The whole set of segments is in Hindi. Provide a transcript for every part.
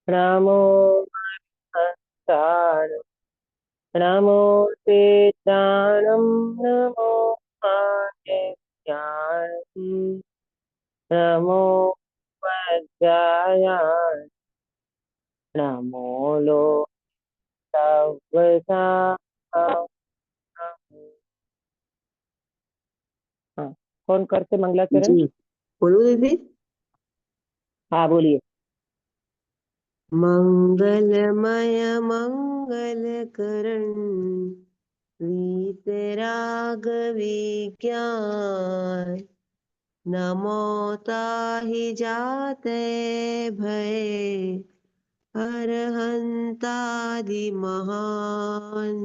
नमो हस्तार नमो ते ज्ञानम नमो माते ज्ञानम नमो वज्राय नमो लो सव्वसा। हाँ, कौन करते मंगलाचरण? जी बोलो दीदी। हाँ बोलिए। मंगलमय मंगल करण वीतराग विज्ञान नमो ताहि जाते भय अरहंतादि महान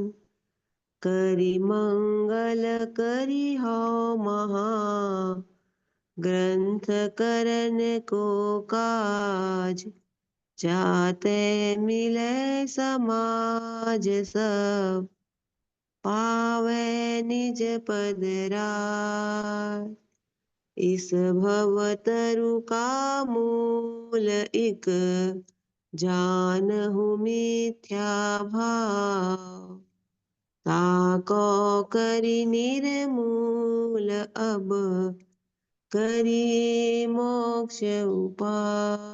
करि मंगल करि हो महा ग्रंथ करन को काज जाते मिले समाज सब पावे निज पद राज इस भव तरु का मूल इक जानहु मिथ्या भाव ताको करि निर्मूल अब करिए मोक्ष उपाय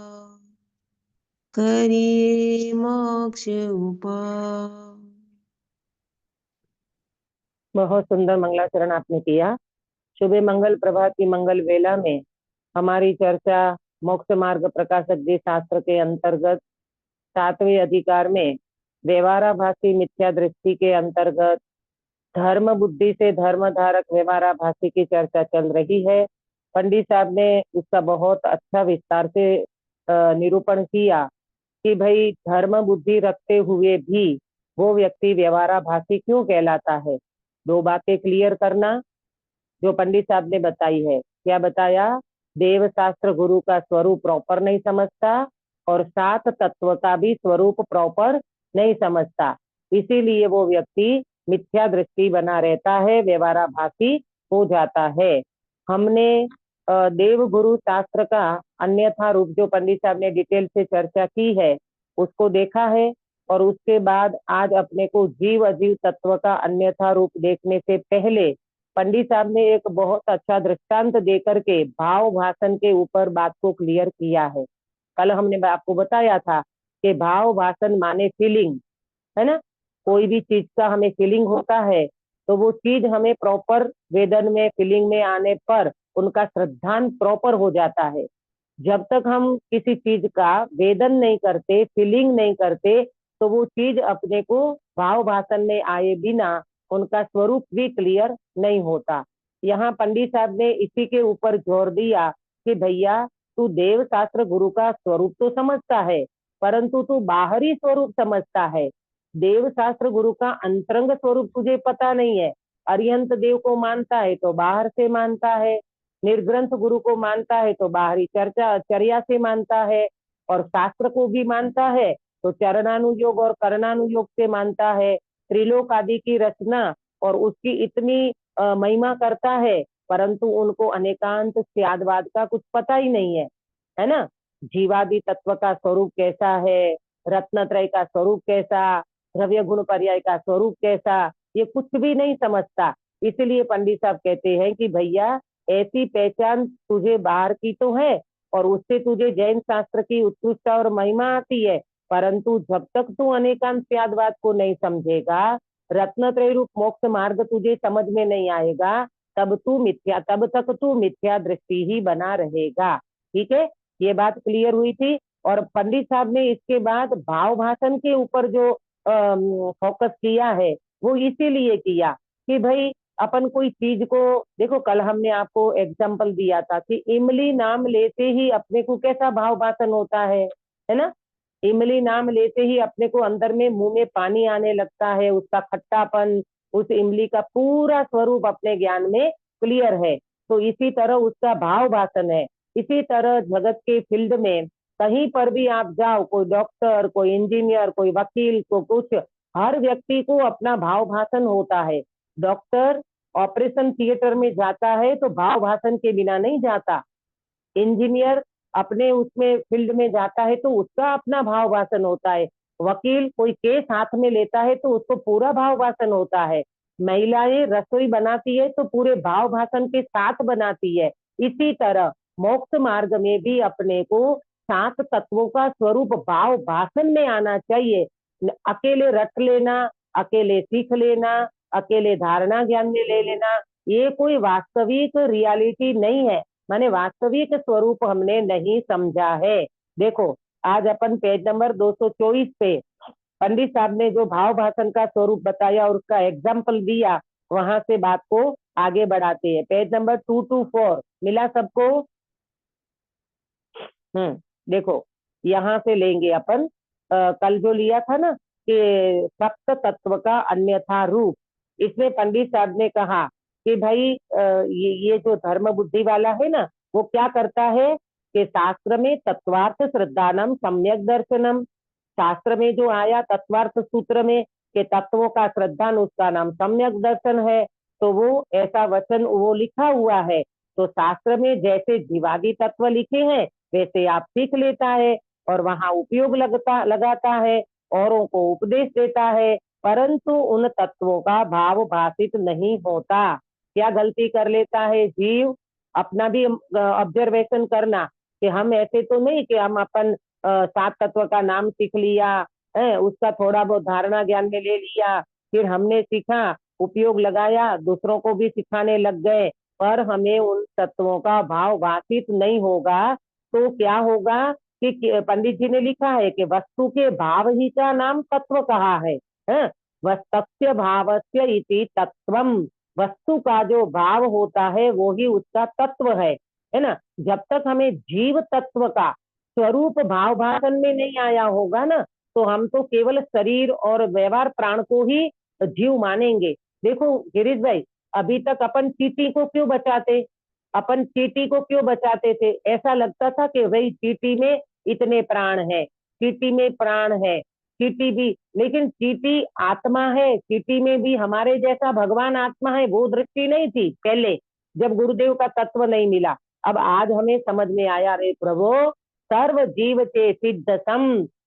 करिए मोक्ष उपाय। बहुत सुंदर मंगलाचरण आपने किया। शुभ मंगल प्रभात की मंगल वेला में हमारी चर्चा मोक्ष मार्ग प्रकाशक जी शास्त्र के अंतर्गत सातवें अधिकार में व्यवहाराभासी मिथ्या दृष्टि के अंतर्गत धर्म बुद्धि से धर्म धारक व्यवहाराभासी की चर्चा चल रही है। पंडित साहब ने इसका बहुत अच्छा विस्तार से निरूपण किया कि भाई धर्म बुद्धि रखते हुए भी वो व्यक्ति व्यवहाराभासी क्यों कहलाता है। दो बातें क्लियर करना जो पंडित साहब ने बताई है। क्या बताया? देव शास्त्र गुरु का स्वरूप प्रॉपर नहीं समझता और सात तत्व का भी स्वरूप प्रॉपर नहीं समझता, इसीलिए वो व्यक्ति मिथ्या दृष्टि बना रहता है, व्यवहाराभासी हो जाता है। हमने देव गुरु शास्त्र का अन्यथा रूप जो पंडित साहब ने डिटेल से चर्चा की है उसको देखा है, और उसके बाद आज अपने को जीव अजीव तत्व का अन्यथा रूप देखने से पहले पंडित साहब ने एक बहुत अच्छा दृष्टांत देकर के भाव भाषण के ऊपर बात को क्लियर किया है। कल हमने आपको बताया था कि भाव भाषण माने फीलिंग, है ना। कोई भी चीज का हमें फीलिंग होता है तो वो चीज हमें प्रॉपर वेदन में फीलिंग में आने पर उनका श्रद्धांत प्रॉपर हो जाता है। जब तक हम किसी चीज का वेदन नहीं करते, फीलिंग नहीं करते, तो वो चीज अपने को भाव भाषण में आए बिना उनका स्वरूप भी क्लियर नहीं होता। यहाँ पंडित साहब ने इसी के ऊपर जोर दिया कि भैया तू देव शास्त्र गुरु का स्वरूप तो समझता है परंतु तू बाहरी स्वरूप समझता है। देव शास्त्र गुरु का अंतरंग स्वरूप तुझे पता नहीं है। अरिहंत देव को मानता है तो बाहर से मानता है, निर्ग्रंथ गुरु को मानता है तो बाहरी चर्चा चर्या से मानता है, और शास्त्र को भी मानता है तो चरणानुयोग और कर्णानुयोग से मानता है। त्रिलोक आदि की रचना और उसकी इतनी महिमा करता है परंतु उनको अनेकांत स्यादवाद का कुछ पता ही नहीं है ना। जीवादि तत्व का स्वरूप कैसा है, रत्नत्रय का स्वरूप कैसा, द्रव्य गुण पर्याय का स्वरूप कैसा, ये कुछ भी नहीं समझता। इसलिए पंडित साहब कहते हैं कि भैया ऐसी पहचान तुझे बाहर की तो है और उससे तुझे जैन शास्त्र की उत्कृष्टता और महिमा आती है, परंतु जब तक तू अनेकांत त्यागवाद को नहीं समझेगा, रत्नत्रय रूप मोक्ष मार्ग तुझे समझ में नहीं आएगा, तब तक तू मिथ्या दृष्टि ही बना रहेगा। ठीक है, ये बात क्लियर हुई थी। और पंडित साहब ने इसके बाद भाव भाषण के ऊपर जो फोकस किया है वो इसीलिए किया कि भाई अपन कोई चीज को देखो। कल हमने आपको एग्जाम्पल दिया था कि इमली नाम लेते ही अपने को कैसा भाव भाषण होता है ना। इमली नाम लेते ही अपने को अंदर में मुंह में पानी आने लगता है, उसका खट्टापन, उस इमली का पूरा स्वरूप अपने ज्ञान में क्लियर है। तो इसी तरह उसका भाव भाषण है। इसी तरह जगत के फील्ड में कहीं पर भी आप जाओ, कोई डॉक्टर, कोई इंजीनियर, कोई वकील को कुछ, हर व्यक्ति को अपना भाव भाषण होता है। डॉक्टर ऑपरेशन थिएटर में जाता है तो भाव भाषण के बिना नहीं जाता। इंजीनियर अपने उसमें फील्ड में जाता है तो उसका अपना भाव भाषण होता है। वकील कोई केस हाथ में लेता है तो उसको पूरा भाव भाषण होता है। महिलाएं रसोई बनाती है तो पूरे भाव भाषण के साथ बनाती है। इसी तरह मोक्ष मार्ग में भी अपने को 7 तत्वों का स्वरूप भाव भाषण में आना चाहिए। अकेले रट लेना, अकेले सीख लेना, अकेले धारणा ज्ञान में ले लेना, ये कोई वास्तविक रियलिटी नहीं है। माने वास्तविक स्वरूप हमने नहीं समझा है। देखो आज अपन पेज नंबर 224 पे पंडित साहब ने जो भाव भाषण का स्वरूप बताया और उसका एग्जाम्पल दिया, वहां से बात को आगे बढ़ाते हैं। पेज नंबर 224 मिला सबको? देखो यहाँ से लेंगे अपन। कल जो लिया था ना कि सप्त तत्व का अन्यथा रूप, इसमें पंडित साहब ने कहा कि भाई ये जो धर्म बुद्धि वाला है ना, वो क्या करता है कि शास्त्र में तत्वार्थ श्रद्धानम सम्यक दर्शनम, शास्त्र में जो आया तत्वार्थ सूत्र में कि तत्वों का श्रद्धान उसका नाम सम्यक दर्शन है, तो वो ऐसा वचन वो लिखा हुआ है। तो शास्त्र में जैसे जीवादि तत्व लिखे हैं वैसे आप सीख लेता है और वहां उपयोग लगाता है, औरों को उपदेश देता है, परंतु उन तत्वों का भाव भाषित नहीं होता। क्या गलती कर लेता है जीव? अपना भी ऑब्जर्वेशन करना कि हम ऐसे तो नहीं कि हम अपन 7 तत्व का नाम सीख लिया है, उसका थोड़ा बहुत धारणा ज्ञान में ले लिया, फिर हमने सीखा, उपयोग लगाया, दूसरों को भी सिखाने लग गए, पर हमें उन तत्वों का भाव भाषित नहीं होगा। तो क्या होगा कि पंडित जी ने लिखा है कि वस्तु के भाव ही का नाम तत्व कहा है। वस्तस्य भावस्य इति तत्वम, वस्तु का जो भाव होता है वो ही उसका तत्व है ना। जब तक हमें जीव तत्व का स्वरूप भाव भाषण में नहीं आया होगा ना, तो हम तो केवल शरीर और व्यवहार प्राण को ही जीव मानेंगे। देखो गिरीश भाई, अभी तक अपन चींटी को क्यों बचाते? अपन चींटी को क्यों बचाते थे? ऐसा लगता था कि भाई चींटी में इतने प्राण है, चींटी में प्राण है, चींटी भी, लेकिन चींटी आत्मा है, चींटी में भी हमारे जैसा भगवान आत्मा है, वो दृष्टि नहीं थी पहले जब गुरुदेव का तत्व नहीं मिला। अब आज हमें समझ में आया, रे प्रभु सर्व जीव के सिद्ध सम,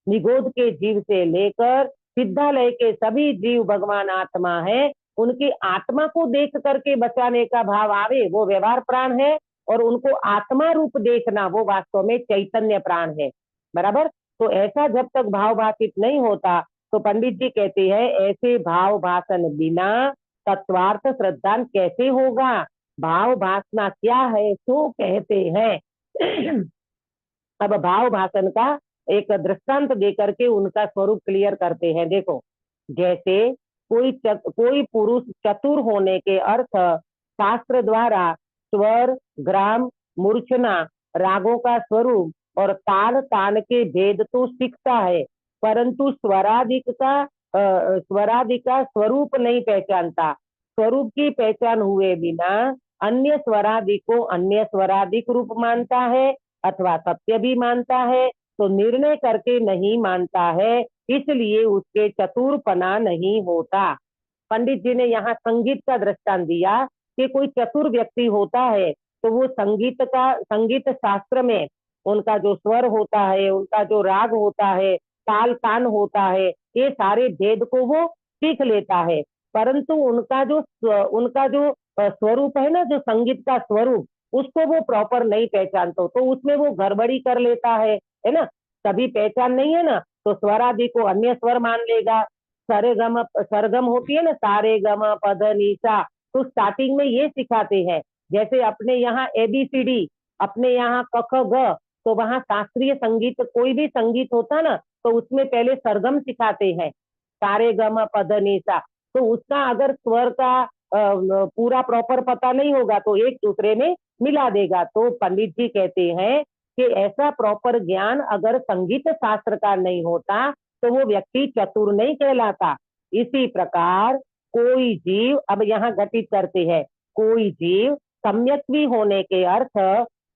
निगोद के जीव से लेकर सिद्धालय के सभी जीव भगवान आत्मा है। उनकी आत्मा को देख करके बचाने का भाव आवे वो व्यवहार प्राण है, और उनको आत्मा रूप देखना वो वास्तव में चैतन्य प्राण है। बराबर? तो ऐसा जब तक भाव भाषित नहीं होता, तो पंडित जी कहते हैं ऐसे भाव भाषण बिना तत्वार्थ श्रद्धान कैसे होगा? भाव भाषना क्या है तो कहते हैं। अब भाव भाषण का एक दृष्टांत देकर के उनका स्वरूप क्लियर करते हैं। देखो जैसे कोई पुरुष चतुर होने के अर्थ शास्त्र द्वारा स्वर, ग्राम, मूर्छना, रागों का स्वरूप और ताल तान के भेद तो सीखता है, परंतु स्वरादि का स्वरूप नहीं पहचानता। स्वरूप की पहचान हुए बिना अन्य स्वरादि को अन्य स्वरादिक रूप मानता है अथवा सत्य भी मानता है, तो निर्णय करके नहीं मानता है, इसलिए उसके चतुरपना नहीं होता। पंडित जी ने यहाँ संगीत का दृष्टांत दिया कि कोई चतुर व्यक्ति होता है तो वो संगीत शास्त्र में उनका जो स्वर होता है, उनका जो राग होता है, ताल तान होता है, ये सारे भेद को वो सीख लेता है, परंतु उनका जो स्वरूप है ना, जो संगीत का स्वरूप, उसको वो प्रॉपर नहीं पहचानता, तो उसमें वो गड़बड़ी कर लेता है ना। तभी पहचान नहीं है ना, तो स्वरादि को अन्य स्वर मान लेगा। सरगम होती है ना, सारे गम पद नीसा, तो स्टार्टिंग में ये सिखाते हैं। जैसे अपने यहाँ ABCD, अपने यहाँ क ख ग, तो वहाँ शास्त्रीय संगीत कोई भी संगीत होता ना, तो उसमें पहले सरगम सिखाते हैं, सारे गम पद नीसा। तो उसका अगर स्वर का पूरा प्रॉपर पता नहीं होगा तो एक दूसरे में मिला देगा। तो पंडित जी कहते हैं कि ऐसा प्रॉपर ज्ञान अगर संगीत शास्त्र का नहीं होता तो वो व्यक्ति चतुर नहीं कहलाता। इसी प्रकार कोई जीव, अब यहाँ घटित करते हैं, कोई जीव सम्यक भी होने के अर्थ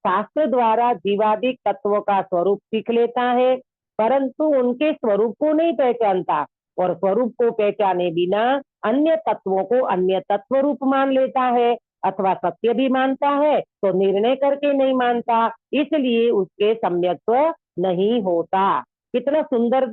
शास्त्र द्वारा जीवादिक तत्वों का स्वरूप सीख लेता है, परंतु उनके स्वरूप को नहीं पहचानता, और स्वरूप को पहचाने बिना अन्य तत्वों को अन्य तत्व रूप मान लेता है। अथवा सत्य भी मानता है तो निर्णय करके नहीं मानता, इसलिए उसके सम्यक्त्व नहीं होता। कितना सुंदर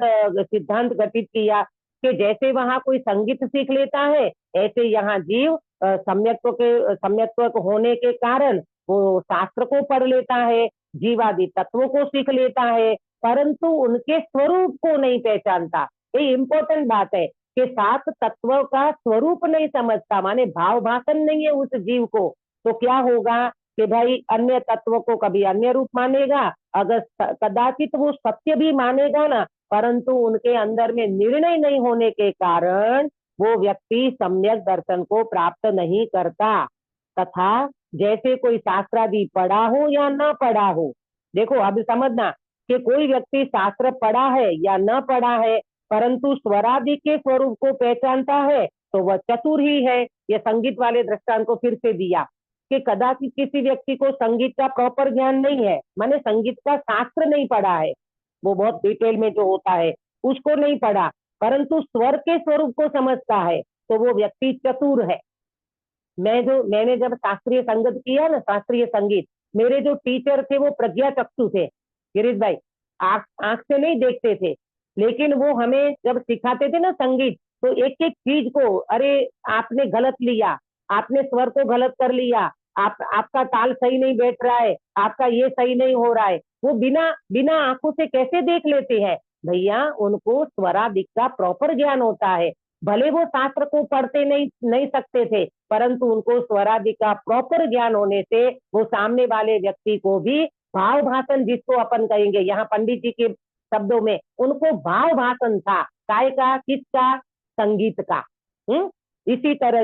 सिद्धांत गठित किया कि जैसे वहां कोई संगीत सीख लेता है, ऐसे यहाँ जीव सम्यक्त्व होने के कारण वो शास्त्र को पढ़ लेता है, जीवादि तत्वों को सीख लेता है, परंतु उनके स्वरूप को नहीं पहचानता। ये इंपॉर्टेंट बात है कि सात तत्वों का स्वरूप नहीं समझता, माने भाव भाषण नहीं है उस जीव को, तो क्या होगा कि भाई अन्य तत्वों को कभी अन्य रूप मानेगा, अगर कदाचित वो सत्य भी मानेगा ना, परंतु उनके अंदर में निर्णय नहीं होने के कारण वो व्यक्ति सम्यक दर्शन को प्राप्त नहीं करता। तथा जैसे कोई शास्त्रादि पढ़ा हो या ना पढ़ा हो, देखो अब समझना कि कोई व्यक्ति शास्त्र पढ़ा है या न पढ़ा है, परंतु स्वरादि के स्वरूप को पहचानता है तो वह चतुर ही है। यह संगीत वाले दृष्टांत को फिर से दिया कि कदाचित किसी व्यक्ति को संगीत का प्रॉपर ज्ञान नहीं है, माने संगीत का शास्त्र नहीं पढ़ा है, वो बहुत डिटेल में जो होता है उसको नहीं पढ़ा, परंतु स्वर के स्वरूप को समझता है, तो वो व्यक्ति चतुर है। मैंने जब शास्त्रीय संगीत किया ना, शास्त्रीय संगीत, मेरे जो टीचर थे वो प्रज्ञा चक्षु थे, गिरीश भाई, आंख से नहीं देखते थे, लेकिन वो हमें जब सिखाते थे ना संगीत, तो एक एक चीज को, अरे आपने गलत लिया, आपने स्वर को गलत कर लिया, आपका ताल सही नहीं बैठ रहा है, आपका ये सही नहीं हो रहा है, वो बिना बिना आंखों से कैसे देख लेते हैं भैया, उनको स्वरादिक का प्रॉपर ज्ञान होता है। भले वो शास्त्र को पढ़ते नहीं सकते थे, परंतु उनको स्वरादि का प्रॉपर ज्ञान होने से वो सामने वाले व्यक्ति को भी भाव भाषण, जिसको अपन कहेंगे यहाँ पंडित जी के शब्दों में, उनको भाव भाषण था, काय का, किसका, संगीत का। इसी तरह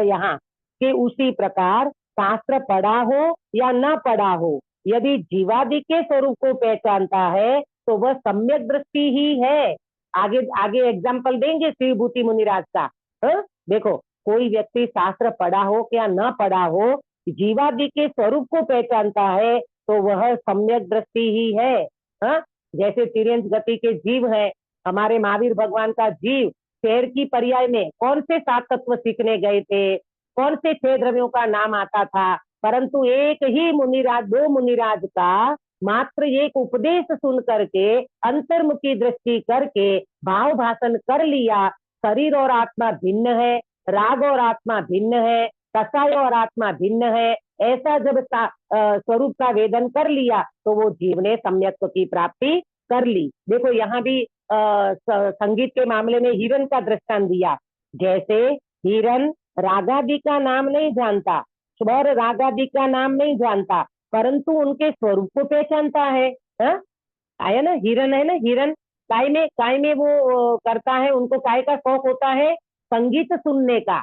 यहाँ कि उसी प्रकार शास्त्र पढ़ा हो या ना पढ़ा हो, यदि जीवादि के स्वरूप को पहचानता है तो वह सम्यक दृष्टि ही है। आगे आगे एग्जाम्पल देंगे शिवभूति मुनिराज का। देखो कोई व्यक्ति शास्त्र पढ़ा हो या ना पढ़ा हो, जीवादि के स्वरूप को पहचानता है तो वह सम्यक दृष्टि ही है। जैसे तिर्यंच गति के जीव है, हमारे महावीर भगवान का जीव शेर की पर्याय में कौन से सात तत्व सीखने गए थे, कौन से 6 द्रव्यों का नाम आता था, परंतु एक ही मुनिराज, 2 मुनिराज का मात्र एक उपदेश सुन करके अंतर्मुखी दृष्टि करके भाव भाषण कर लिया, शरीर और आत्मा भिन्न है, राग और आत्मा भिन्न है, कसाय और आत्मा भिन्न है, ऐसा जब स्वरूप का वेदन कर लिया तो वो जीव ने सम्यक्त्व की प्राप्ति कर ली। देखो यहाँ भी संगीत के मामले में हिरण का दृष्टांत दिया, जैसे हिरण रागादि का नाम नहीं जानता, स्वर रागादि का नाम नहीं जानता, परंतु उनके स्वरूप को पहचानता है। आया ना, हिरण है ना, हिरण काय में वो करता है, उनको काय का शौक होता है, संगीत सुनने का,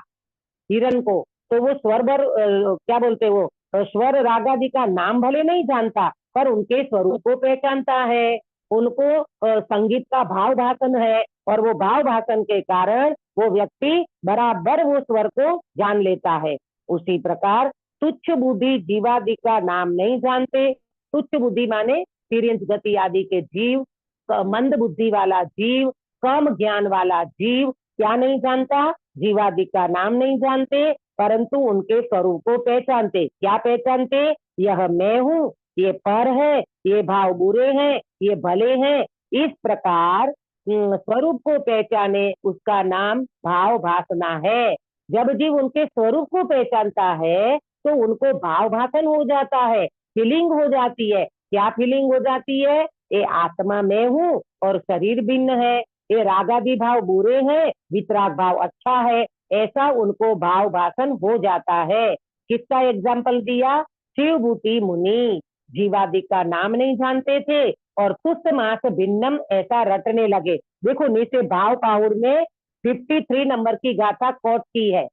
हिरण को, तो वो स्वर क्या बोलते वो स्वर रागादि का नाम भले नहीं जानता, पर उनके स्वरूप को पहचानता है, उनको संगीत का भाव भाषण है, और वो भाव भाषण के कारण वो व्यक्ति बराबर वो स्वर को जान लेता है। उसी प्रकार तुच्छ बुद्धि जीवादि का नाम नहीं जानते, तुच्छ बुद्धि माने तिर्यंच गति आदि के जीव, मंद बुद्धि वाला जीव, कम ज्ञान वाला जीव क्या नहीं जानता, जीवादि का नाम नहीं जानते, परंतु उनके स्वरूप को पहचानते। क्या पहचानते, यह मैं हूँ, ये पर है, ये भाव बुरे हैं, ये भले हैं, इस प्रकार स्वरूप को पहचाने, उसका नाम भाव भाषणा है। जब जीव उनके स्वरूप को पहचानता है तो उनको भाव भाषण हो जाता है, फीलिंग हो जाती है। क्या फीलिंग हो जाती है, ये आत्मा में हूँ और शरीर भिन्न है, ये रागादि भाव बुरे हैं, वितराग भाव अच्छा है, ऐसा उनको भाव भाषण हो जाता है। किसका एग्जाम्पल दिया, शिवभूति मुनि जीवादि का नाम नहीं जानते थे और तुष्ट मास भिन्नम ऐसा रटने लगे। देखो नीचे भाव पाहुर में 53 नंबर की गाथा कोट की है।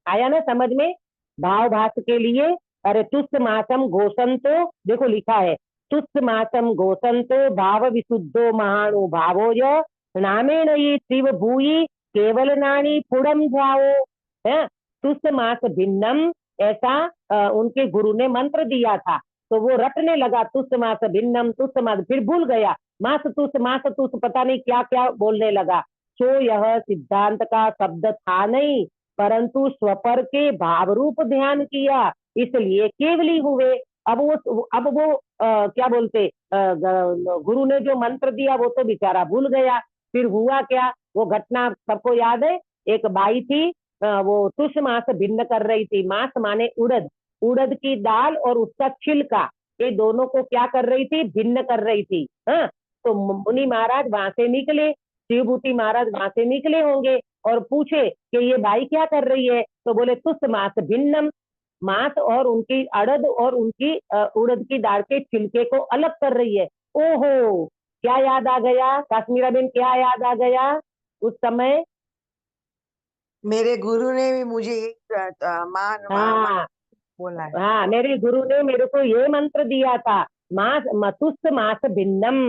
आया ना समझ में, भाव भाष के लिए, अरे तुष्ट मासम घोषण, तो देखो लिखा है तुष्ट मासम घोषण तो भाव विशुद्धो महानुभावो य नामे नहीं शिव भूई केवल नानी पुड़म जाओ है। तुष्ट मास भिन्नम ऐसा उनके गुरु ने मंत्र दिया था, तो वो रटने लगा तुष्ट मास भिन्नम, तुष्ट मास, फिर भूल गया मास तुष्ट पता नहीं क्या क्या बोलने लगा। तो यह सिद्धांत का शब्द था नहीं, परंतु स्वपर के भाव रूप ध्यान किया, इसलिए केवली हुए। अब वो क्या बोलते, गुरु ने जो मंत्र दिया वो तो बेचारा भूल गया। फिर हुआ क्या, वो घटना सबको याद है। एक बाई थी, वो तुष मास भिन्न कर रही थी। मास माने उड़द, उड़द की दाल और उसका छिलका, ये दोनों को क्या कर रही थी, भिन्न कर रही थी। हाँ, तो मुनि महाराज वहां से निकले, शिवभूति महाराज वहां से निकले होंगे और पूछे कि ये बाई क्या कर रही है, तो बोले तुष मास भिन्नम, मांस और उनकी अड़द और उनकी उड़द की दाल के छिलके को अलग कर रही है। ओहो, क्या याद आ गया काश्मीरा बेन, क्या याद आ गया उस समय? मेरे गुरु ने भी मुझे एक मान हाँ बोला है। हाँ, मेरे गुरु ने मेरे को ये मंत्र दिया था, मास मतुस्त मास भिन्नम।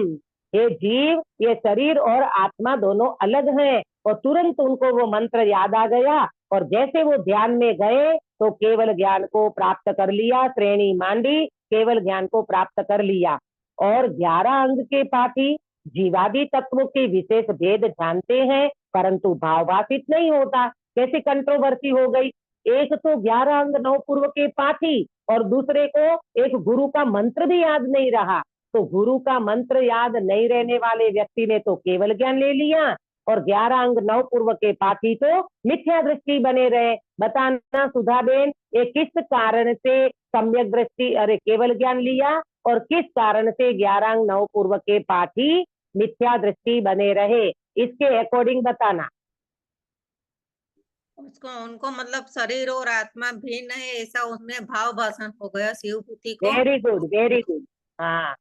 ये जीव, ये शरीर और आत्मा दोनों अलग हैं। और तुरंत उनको वो मंत्र याद आ गया और जैसे वो ध्यान में गए तो केवल ज्ञान को प्राप्त कर लिया, श्रेणी मांडी, केवल ज्ञान को प्राप्त कर लिया। और 11 अंग के पाठी जीवादि तत्वों के विशेष भेद जानते हैं, परंतु भावभाषित नहीं होता। कैसी कंट्रोवर्सी हो गई, एक तो 11 अंग 9 पूर्व के पाठी और दूसरे को एक गुरु का मंत्र भी याद नहीं रहा। तो गुरु का मंत्र याद नहीं रहने वाले व्यक्ति ने तो केवल ज्ञान ले लिया और 11 अंग 9 पूर्व के पाठी तो मिथ्या दृष्टि बने रहे। बताना सुधा बेन, ये किस कारण से सम्यक दृष्टि, अरे केवल ज्ञान लिया और किस कारण से 11 अंग 9 पूर्व के पाठी मिथ्या दृष्टि बने रहे, इसके अकॉर्डिंग बताना। उसको उनको मतलब शरीर और आत्मा भिन्न है ऐसा उसमें भाव भाषण हो गया शिवभूति को। Very good, very good. हाँ,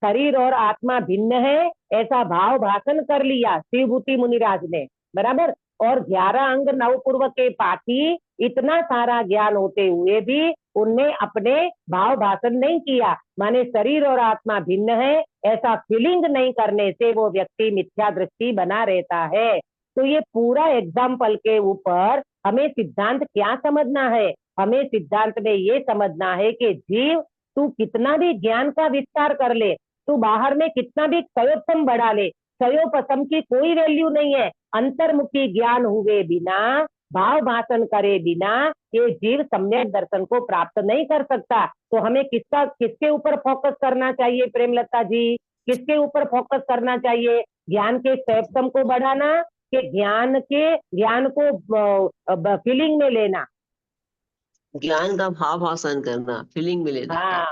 शरीर और आत्मा भिन्न है ऐसा भाव भाषण कर लिया शिवभूति मुनिराज ने, बराबर। और 11 अंग 9 पूर्व के पाठी इतना सारा ज्ञान होते हुए भी उनने अपने भाव भाषण नहीं किया, माने शरीर और आत्मा भिन्न है ऐसा फीलिंग नहीं करने से वो व्यक्ति मिथ्या दृष्टि बना रहता है। तो ये पूरा एग्जाम्पल के ऊपर हमें सिद्धांत क्या समझना है, हमें सिद्धांत में ये समझना है कि जीव, तू कितना भी ज्ञान का विस्तार कर ले, तू बाहर में कितना भी क्षयोपम बढ़ा ले, क्षयोपम की कोई वैल्यू नहीं है। अंतर्मुखी ज्ञान हुए बिना, भाव भाषण करे बिना ये जीव सम्यक दर्शन को प्राप्त नहीं कर सकता। तो हमें किसके ऊपर फोकस करना चाहिए प्रेमलता जी, किसके ऊपर फोकस करना चाहिए? ज्ञान के क्षयोपम को बढ़ाना कि ज्ञान को फीलिंग में लेना? ज्ञान का भाव भाषण करना, फीलिंग में लेना। हाँ,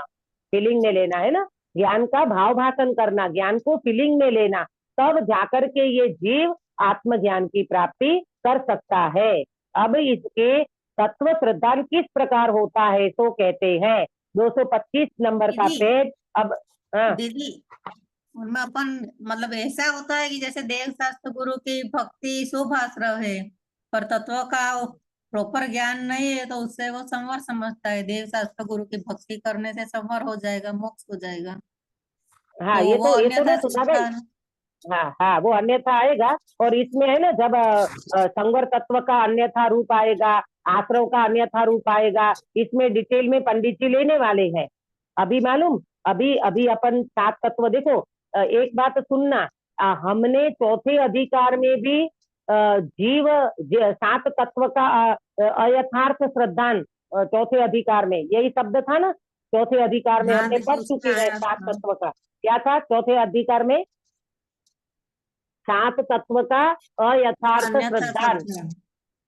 फीलिंग में लेना है ना, ज्ञान का भाव भाषण करना, ज्ञान को फीलिंग में लेना, तब जाकर के ये जीव आत्मज्ञान की प्राप्ति कर सकता है। अब इसके तत्व श्रद्धान किस प्रकार होता है तो कहते हैं 225 नंबर का दीदी, पेज। अब हाँ, दीदी उनमें अपन मतलब ऐसा होता है कि जैसे देव शास्त्र गुरु की भक्ति शुभाश्रय है पर तत्व का प्रॉपर ज्ञान नहीं है तो उससे वो संवर समझता है देव शास्त्र गुरु की भक्ति करने से संवर हो जाएगा, मोक्ष हो जाएगा। हाँ, तो ये वो तो ना अन्यथा सुना सोचता भाई। है ना। हाँ हाँ, वो अन्यथा आएगा। और इसमें है ना, जब संवर तत्व का अन्यथा रूप आएगा, आश्रव का अन्यथा रूप आएगा, इसमें डिटेल में पंडित जी लेने वाले हैं। अभी मालूम, अभी अभी अपन 7 तत्व देखो। एक बात सुनना, हमने चौथे अधिकार में भी जीव 7 तत्व का अयथार्थ श्रद्धान, चौथे अधिकार में यही शब्द था ना, चौथे अधिकार में हाँ हमने दीदी, पढ़ उसमें चुके हैं आया 7 था। तत्व का। क्या था चौथे अधिकार में? 7 तत्व का अयथार्थ अन्यथा श्रद्धान, श्रद्धा।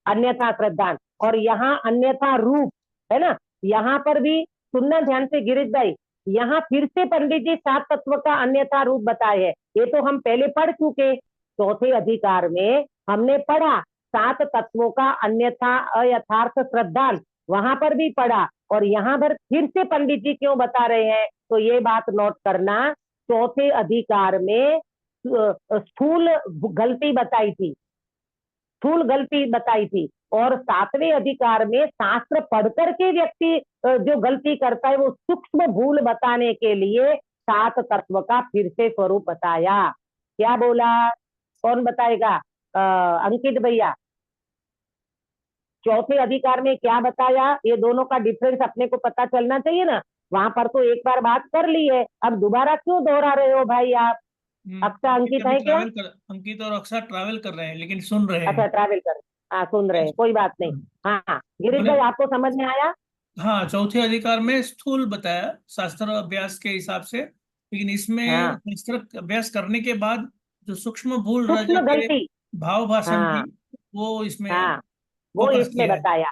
अन्यथा श्रद्धान। और यहाँ अन्यथा रूप है ना, यहाँ पर भी सुनना ध्यान से गिरीश भाई, यहाँ फिर से पंडित जी 7 तत्व का अन्यथा रूप बताए हैं। ये तो हम पहले पढ़ चुके, चौथे अधिकार में हमने पढ़ा 7 तत्वों का अन्यथा अयथार्थ श्रद्धान, वहां पर भी पढ़ा। और यहाँ पर फिर से पंडित जी क्यों बता रहे हैं, तो ये बात नोट करना, चौथे अधिकार में स्थूल गलती बताई थी, स्थूल गलती बताई थी। और 7वें अधिकार में शास्त्र पढ़कर के व्यक्ति जो गलती करता है वो सूक्ष्म भूल बताने के लिए 7 तत्व का फिर से स्वरूप बताया। क्या बोला, कौन बताएगा? अंकित भैया, चौथे अधिकार में क्या बताया? ये दोनों का डिफरेंस अपने को पता चलना चाहिए ना। वहां पर तो एक बार बात कर ली है, अब दोबारा क्यों दोहरा रहे हो भाई आप? अक्सा अंकित है क्या? अंकित और अक्सर ट्रैवल कर रहे हैं लेकिन सुन रहे अच्छा, हैं। ट्रैवल कर, हाँ सुन रहे हैं, कोई बात नहीं। हाँ हाँ गिरीश भाई, आपको समझ में आया? हाँ, चौथे अधिकार में स्थूल बताया शास्त्र अभ्यास के हिसाब से, लेकिन इसमें हाँ। शास्त्र अभ्यास करने के बाद जो सूक्ष्म भूल रह सूक्ष्म जाती है गलती। भाव भाषण हाँ की, वो इसमें हाँ, वो फोकस इसमें किया है। बताया,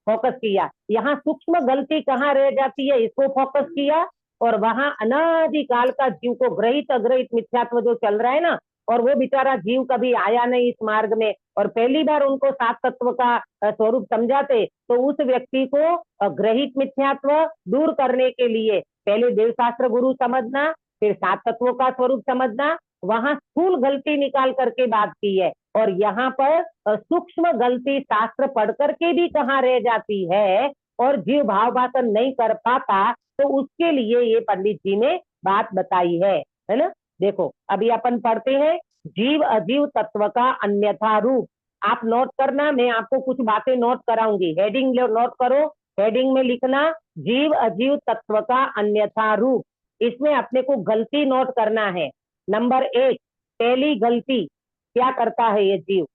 फोकस किया। यहाँ सूक्ष्म गलती कहाँ रह जाती है, इसको फोकस किया। और वहां अनादिकाल का जीव को ग्रहित अग्रहित मिथ्यात्व जो चल रहा है ना, और वो बेचारा जीव कभी आया नहीं इस मार्ग में, और पहली बार उनको सात तत्व का स्वरूप समझाते, तो उस व्यक्ति को ग्रहित मिथ्यात्व दूर करने के लिए पहले देवशास्त्र गुरु समझना, फिर सात तत्वों का स्वरूप समझना, वहां स्थूल गलती निकाल करके बात की है। और यहाँ पर सूक्ष्म गलती शास्त्र पढ़ करके भी कहाँ रह जाती है, और जीव भाव भाषण नहीं कर पाता, तो उसके लिए ये पंडित जी ने बात बताई है ना। देखो अभी अपन पढ़ते हैं, जीव अजीव तत्व का अन्यथा रूप। आप नोट करना, मैं आपको कुछ बातें नोट कराऊंगी, हेडिंग नोट करो। हेडिंग में लिखना जीव अजीव तत्व का अन्यथा रूप। इसमें अपने को गलती नोट करना है। नंबर 1, पहली गलती क्या करता है ये जीव,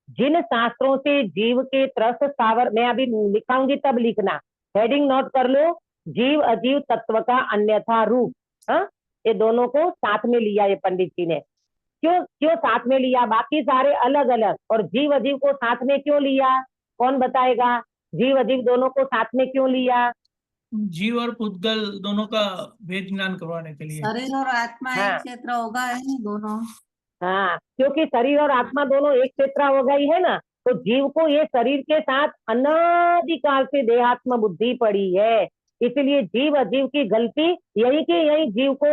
जिन शास्त्रों से जीव के त्रस सावर, मैं अभी लिखाऊंगी तब लिखना, हेडिंग नोट कर लो, जीव अजीव तत्व का अन्यथा रूप। हाँ, ये दोनों को साथ में लिया ये पंडित जी ने। क्यों क्यों साथ में लिया, बाकी सारे अलग अलग, और जीव अजीव को साथ में क्यों लिया, कौन बताएगा? जीव अजीव दोनों को साथ में क्यों लिया? जीव और पुद्गल दोनों का भेद ज्ञान करवाने के लिए। शरीर और आत्मा एक हाँ क्षेत्र होगा है दोनों। हाँ, क्योंकि शरीर और आत्मा दोनों एक क्षेत्र हो गई है ना, तो जीव को ये शरीर के साथ अनादिकाल से देहात्म बुद्धि पड़ी है। इसलिए जीव अजीव की गलती यही के यही जीव को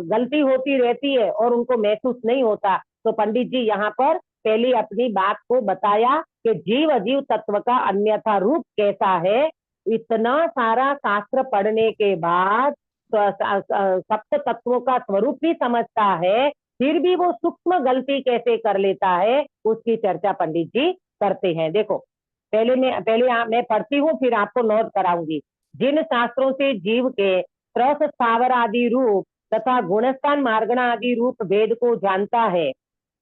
गलती होती रहती है और उनको महसूस नहीं होता। तो पंडित जी यहाँ पर पहली अपनी बात को बताया कि जीव अजीव तत्व का अन्यथा रूप कैसा है। इतना सारा शास्त्र पढ़ने के बाद सप्त तत्वों का स्वरूप भी समझता है, फिर भी वो सूक्ष्म गलती कैसे कर लेता है, उसकी चर्चा पंडित जी करते हैं। देखो पहले मैं पढ़ती हूँ, फिर आपको नोट कराऊंगी। जिन शास्त्रों से जीव के त्रस स्थावर आदि रूप तथा गुणस्थान मार्गण आदि रूप भेद को जानता है,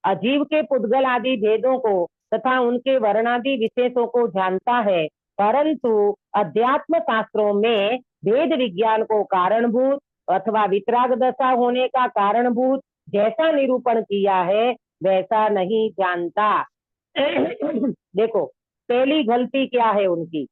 अजीव के पुद्गल आदि भेदों को तथा उनके वर्णादि विशेषों को जानता है, परंतु अध्यात्म शास्त्रों में भेद विज्ञान को कारणभूत अथवा वितराग दशा होने का कारणभूत जैसा निरूपण किया है वैसा नहीं जानता। देखो पहली गलती क्या है उनकी,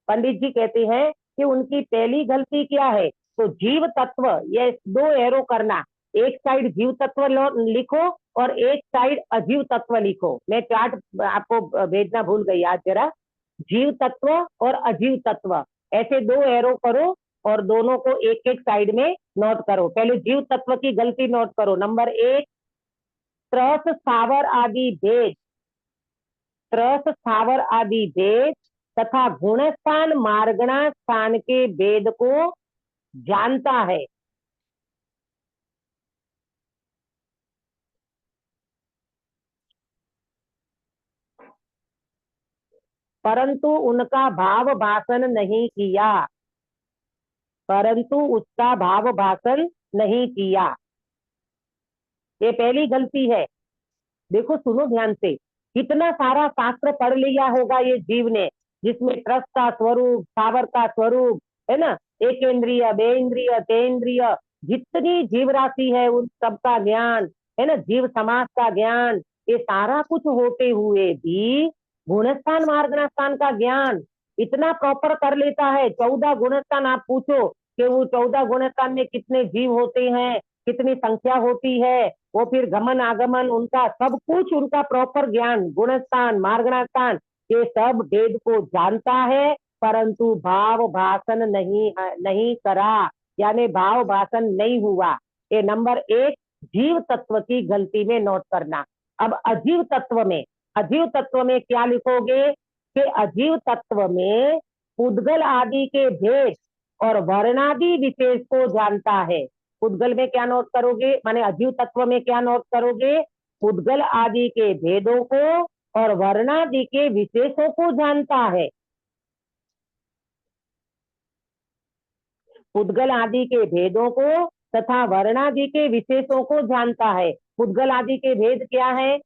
पंडित जी कहते हैं कि उनकी पहली गलती क्या है, तो जीव तत्व, ये 2 एरो करना, एक साइड जीव तत्व लिखो और एक साइड अजीव तत्व लिखो। मैं चार्ट आपको भेजना भूल गई आज जरा। जीव तत्व और अजीव तत्व ऐसे 2 एरो करो और दोनों को एक एक साइड में नोट करो। पहले जीव तत्व की गलती नोट करो। नंबर 1, त्रस स्थावर आदि भेद, त्रस स्थावर आदि भेद तथा गुणस्थान मार्गणा स्थान के भेद को जानता है, परंतु उनका भाव भाषण नहीं किया, परंतु उसका भाव भाषण नहीं किया। ये पहली गलती है। देखो सुनो ध्यान से, कितना सारा शास्त्र पढ़ लिया होगा ये जीव ने, जिसमें त्रस का स्वरूप, स्थावर का स्वरूप है ना, एक इंद्रिय, बे इंद्रिय, ते इंद्रिय, जितनी जीव राशि है उन सबका ज्ञान है ना, जीव समाज का ज्ञान, ये सारा कुछ होते हुए भी गुणस्थान मार्गस्थान का ज्ञान इतना प्रॉपर कर लेता है। 14 गुणस्थान आप पूछो कि वो 14 गुणस्थान में कितने जीव होते हैं, कितनी संख्या होती है, वो फिर गमन आगमन उनका सब कुछ, उनका प्रॉपर ज्ञान, गुणस्थान मार्गस्थान, ये सब वेद को जानता है, परंतु भाव भाषण नहीं करा, यानी भाव भाषण नहीं हुआ। ये नंबर 1 जीव तत्व की गलती में नोट करना। अब अजीव तत्व में, अजीव तत्व में क्या लिखोगे कि अजीव तत्व में पुद्गल आदि के भेद और वर्णादि विशेष को जानता है। पुद्गल में क्या नोट करोगे, माने अजीव तत्व में क्या नोट करोगे, पुद्गल आदि के भेदों को और वर्णादि के विशेषों को जानता है। पुद्गल आदि के भेदों को तथा वर्णादि के विशेषों को जानता है। पुद्गल आदि के भेद क्या है,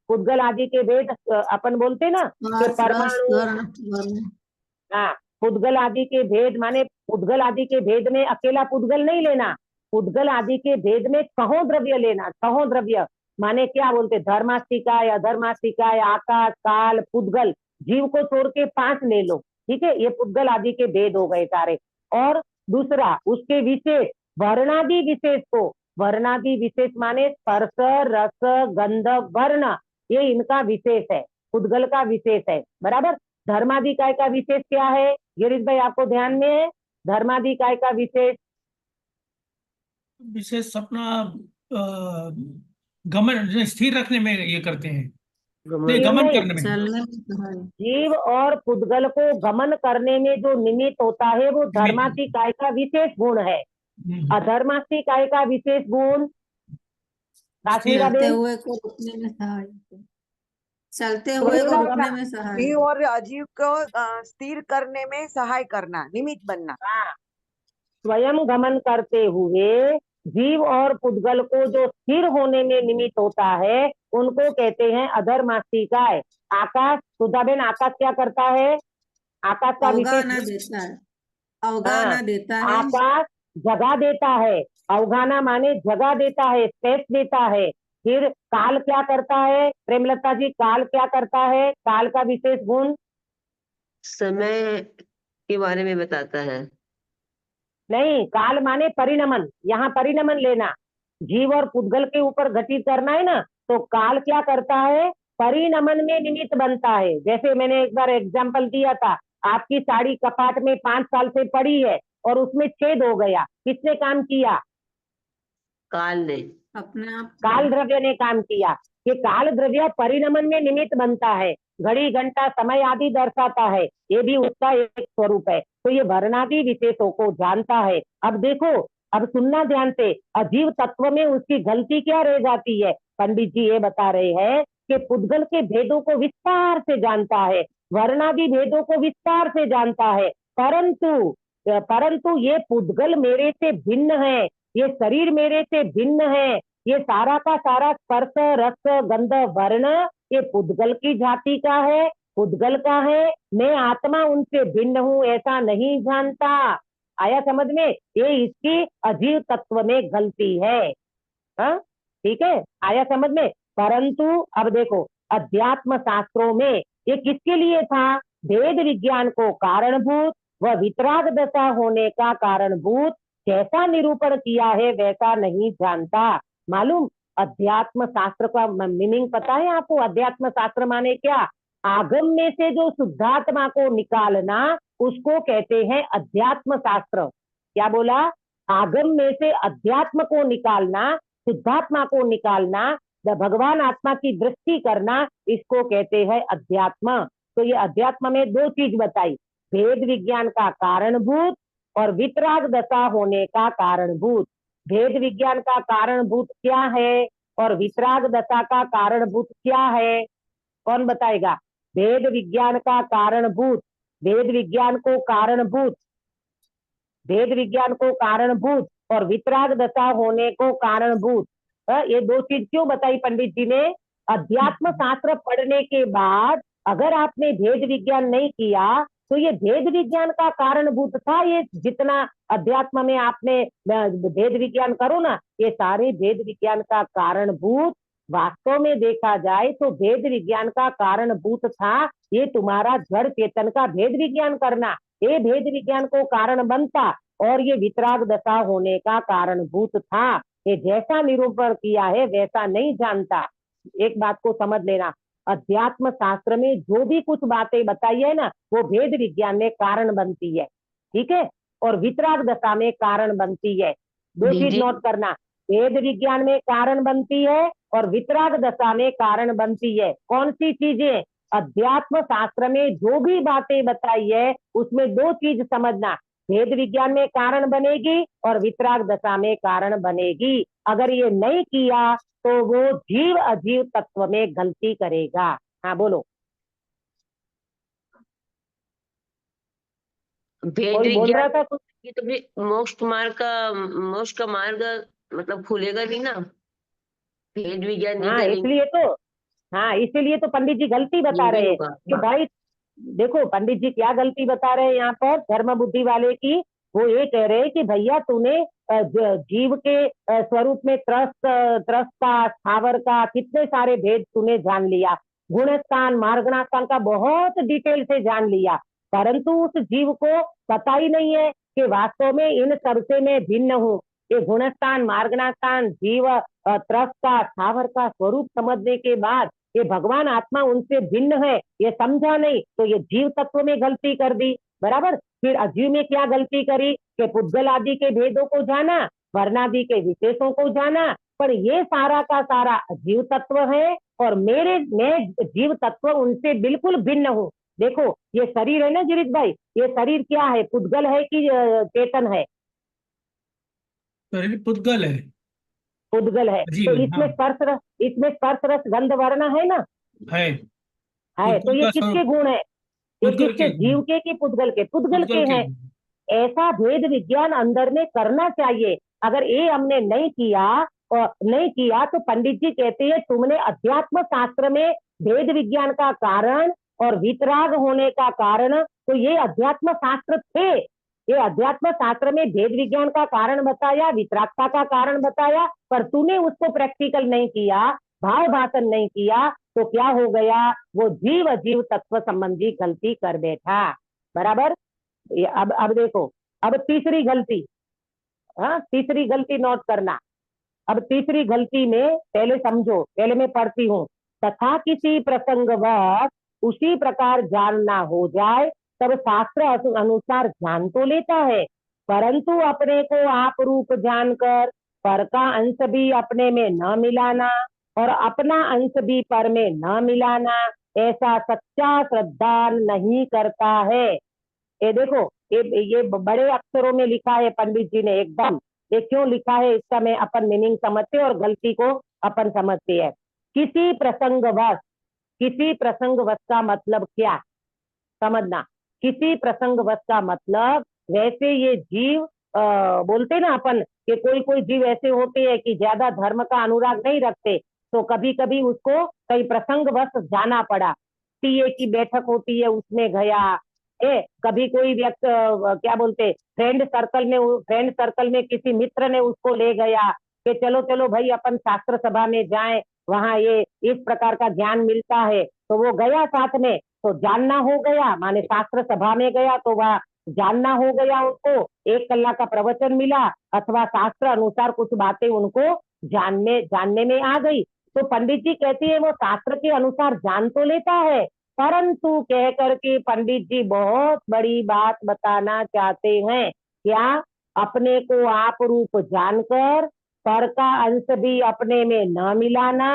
पुद्गल आदि के भेद अपन बोलते ना कि श्वास, रस, परमाणु, वर्ण, वर्ण। हाँ, पुद्गल आदि के भेद माने पुद्गल आदि के भेद में अकेला पुद्गल नहीं लेना, पुद्गल आदि के भेद में कहो द्रव्य लेना। कहो द्रव्य माने क्या बोलते, धर्मास्तिकाय, अधर्मास्तिकाय, आकाश, काल, पुद्गल, जीव को छोड़ के 5 ले लो, ठीक है। ये पुद्गल आदि के भेद हो गए सारे। और दूसरा उसके विशेष, वर्णादि विशेष को, वर्णादि विशेष माने स्पर्श, रस, गंध, वर्ण, ये इनका विशेष है, पुद्गल का विशेष है, बराबर। धर्माधिकाय का विशेष क्या है गिरीश भाई, आपको ध्यान में है? धर्माधिकाय का विशेष विशेष अपना गमन, स्थिर रखने में ये करते हैं, नहीं, गमन नहीं, करने में। चलने में सहाय। जीव और पुद्गल को गमन करने में जो निमित्त होता है वो धर्माधिकाय का विशेष गुण है। अधर्माधिकाय का विशेष गुण काश्मीरा चलते बेन, हुए को रुकने में सहाय, चलते हुए को स्वयं रुकने में सहाय। जीव और अजीव को स्थिर करने में सहाय करना, निमित्त बनना। हाँ, स्वयं गमन करते हुए जीव और पुद्गल को जो स्थिर होने में निमित्त होता है उनको कहते हैं अधर्मास्तिकाय। आकाश, सुधाबेन, आकाश क्या करता है? आकाश का अवगाहना विशेष, देता है, अवगाहना देता है। आकाश जगह देता है, अवगाना माने जगह देता है, स्पेस देता है। फिर काल क्या करता है प्रेमलता जी, काल क्या करता है? काल का विशेष गुण समय के बारे में बताता है। नहीं, काल माने परिणमन, यहाँ परिणमन लेना, जीव और पुद्गल के ऊपर घटित करना है ना, तो काल क्या करता है? परिणमन में निमित्त बनता है। जैसे मैंने एक बार एग्जाम्पल दिया था, आपकी साड़ी कपाट में 5 साल से पड़ी है और उसमें छेद हो गया, किसने काम किया? काल ने। अपने आप काल द्रव्य ने काम किया। कि काल द्रव्य परिणमन में निमित्त बनता है, घड़ी, घंटा, समय आदि दर्शाता है, ये भी उसका एक स्वरूप है। तो ये वर्णादि विशेषों को जानता है। अब देखो, अब सुनना ध्यान से, अजीव तत्व में उसकी गलती क्या रह जाती है? पंडित जी ये बता रहे हैं कि पुद्गल के भेदों को विस्तार से जानता है, वर्णादि भेदों को विस्तार से जानता है, परंतु ये पुद्गल मेरे से भिन्न है, ये शरीर मेरे से भिन्न है, ये सारा का सारा स्पर्श, रस, गंध, वर्ण ये पुद्गल की जाति का है, पुद्गल का है, मैं आत्मा उनसे भिन्न हूं ऐसा नहीं जानता। आया समझ में? ये इसकी अजीव तत्व में गलती है। हाँ, ठीक है, आया समझ में? परंतु अब देखो, अध्यात्म शास्त्रों में ये किसके लिए था? भेद विज्ञान को कारणभूत व वितराग दशा होने का कारणभूत जैसा निरूपण किया है वैसा नहीं जानता। मालूम, अध्यात्म शास्त्र का मीनिंग पता है आपको? अध्यात्म शास्त्र माने क्या? आगम में से जो शुद्धात्मा को निकालना उसको कहते हैं अध्यात्म शास्त्र। क्या बोला? आगम में से अध्यात्म को निकालना, शुद्धात्मा को निकालना, भगवान आत्मा की दृष्टि करना, इसको कहते हैं अध्यात्म। तो ये अध्यात्म में 2 चीज बताई, भेद विज्ञान का कारणभूत और वितराग दशा होने का कारणभूत। भेद विज्ञान का कारणभूत क्या है और वितराग दशा का कारणभूत क्या है? कौन बताएगा? भेद विज्ञान का कारणभूत, भेद विज्ञान को कारणभूत, भेद विज्ञान को कारणभूत और वितराग दशा होने को कारणभूत। ये 2 चीज क्यों बताई पंडित जी ने? अध्यात्म शास्त्र पढ़ने के बाद अगर आपने भेद विज्ञान नहीं किया तो ये भेद विज्ञान का कारणभूत था। ये जितना अध्यात्म में आपने भेद विज्ञान करो ना, ये सारे भेद विज्ञान का कारणभूत वास्तव में देखा जाए तो भेद विज्ञान का कारणभूत था ये तुम्हारा जड़ चेतन का भेद विज्ञान करना, ये भेद विज्ञान को कारण बनता और ये वितराग दशा होने का कारणभूत था। ये जैसा निरूपण किया है वैसा नहीं जानता। एक बात को समझ लेना, अध्यात्म शास्त्र में जो भी कुछ बातें बताई है ना वो भेद विज्ञान में कारण बनती है, ठीक है, और वितराग दशा में कारण बनती है। 2 चीज नोट करना, भेद विज्ञान में कारण बनती है और वितराग दशा में कारण बनती है। कौन सी चीजें? अध्यात्म शास्त्र में जो भी बातें बताई है उसमें 2 चीज समझना, भेद विज्ञान में कारण बनेगी और वितराग दशा में कारण बनेगी। अगर ये नहीं किया तो वो जीव अजीव तत्व में गलती करेगा। हाँ बोलो, भेद कोई बोल रहा विज्ञान था कुछ? की तो भी मोक्ष का मार्ग मतलब खुलेगा नहीं ना, भेद विज्ञान नहीं हाँ, करेंगे। इसलिए तो हाँ, इसीलिए तो पंडित जी गलती बता ये भी रहे हैं होगा। कि भाई देखो पंडित जी क्या गलती बता रहे हैं यहाँ पर धर्म बुद्धि वाले की। वो ये कह रहे हैं कि भैया तूने जीव के स्वरूप में त्रस्त का, स्थावर का, कितने सारे भेद तूने जान लिया, गुणस्थान मार्गणास्थान का बहुत डिटेल से जान लिया, परंतु उस जीव को पता ही नहीं है कि वास्तव में इन सबसे मैं भिन्न हूँ। ये गुणस्थान मार्गणास्थान जीव त्रस्त का, स्थावर का स्वरूप समझने के बाद ये भगवान आत्मा उनसे भिन्न है ये समझा नहीं, तो ये जीव तत्व में गलती कर दी। बराबर। फिर अजीव में क्या गलती करी कि पुद्गल आदि के भेदों को जाना, वर्णादि के विशेषों को जाना, पर ये सारा का सारा अजीव तत्व है और मैं जीव तत्व उनसे बिल्कुल भिन्न हूँ। देखो ये शरीर है ना गिरीश भाई, ये शरीर क्या है, पुद्गल है कि चेतन है? शरीर पुद्गल है, पुद्गल है। अजीब तो है, इसमें हाँ स्पर्श रस गंध वर्ण है ना, है। है। तो पुद्गल ये का किसके स्वरूप गुण है? ये पुद्गल किसके, के जीव के कि पुद्गल के? पुद्गल के पुद्गल के हैं। ऐसा भेद विज्ञान अंदर में करना चाहिए। अगर ये हमने नहीं किया और नहीं किया तो पंडित जी कहते हैं तुमने अध्यात्म शास्त्र में भेद विज्ञान का कारण और वितराग होने का कारण, तो ये अध्यात्म शास्त्र थे। ये अध्यात्म शास्त्र में भेद विज्ञान का कारण बताया, वितरागता का कारण बताया, पर तूने उसको प्रैक्टिकल नहीं किया, भाव भाषण नहीं किया, तो क्या हो गया, वो जीव अजीव तत्व संबंधी गलती कर बैठा। बराबर। अब देखो, अब तीसरी गलती, हाँ तीसरी गलती नोट करना। अब तीसरी गलती में पहले समझो, पहले मैं पढ़ती हूँ। तथा किसी प्रसंगवश उसी प्रकार जानना हो जाए तब शास्त्र अनुसार जान तो लेता है, परंतु अपने को आप रूप जानकर पर का अंश भी अपने में न मिलाना और अपना अंश भी पर में न मिलाना ऐसा सच्चा श्रद्धा नहीं करता है। ये देखो, ये बड़े अक्षरों में लिखा है पंडित जी ने एकदम। ये क्यों लिखा है इसका मैं अपन मीनिंग समझते और गलती को अपन समझते हैं। किसी प्रसंगवश, किसी प्रसंगवश का मतलब क्या समझना। किसी प्रसंगवश का मतलब, वैसे ये जीव बोलते ना अपन कि कोई कोई जीव ऐसे होते हैं कि ज्यादा धर्म का अनुराग नहीं रखते, तो कभी कभी उसको कई प्रसंगवश जाना पड़ा। टीए की बैठक होती है उसमें गया, कभी कोई व्यक्ति क्या बोलते फ्रेंड सर्कल में किसी मित्र ने उसको ले गया कि चलो चलो भाई अपन शास्त्र सभा में जाएं, वहां ये इस प्रकार का ज्ञान मिलता है, तो वो गया साथ में, तो जानना हो गया, माने शास्त्र सभा में गया तो वह जानना हो गया, उनको 1 कलाक का प्रवचन मिला अथवा शास्त्र अनुसार कुछ बातें उनको जानने में आ गई। तो पंडित जी कहते हैं वो शास्त्र के अनुसार जान तो लेता है, परंतु कह करके पंडित जी बहुत बड़ी बात बताना चाहते हैं। क्या? अपने को आप रूप जानकर पर का अंश भी अपने में न मिलाना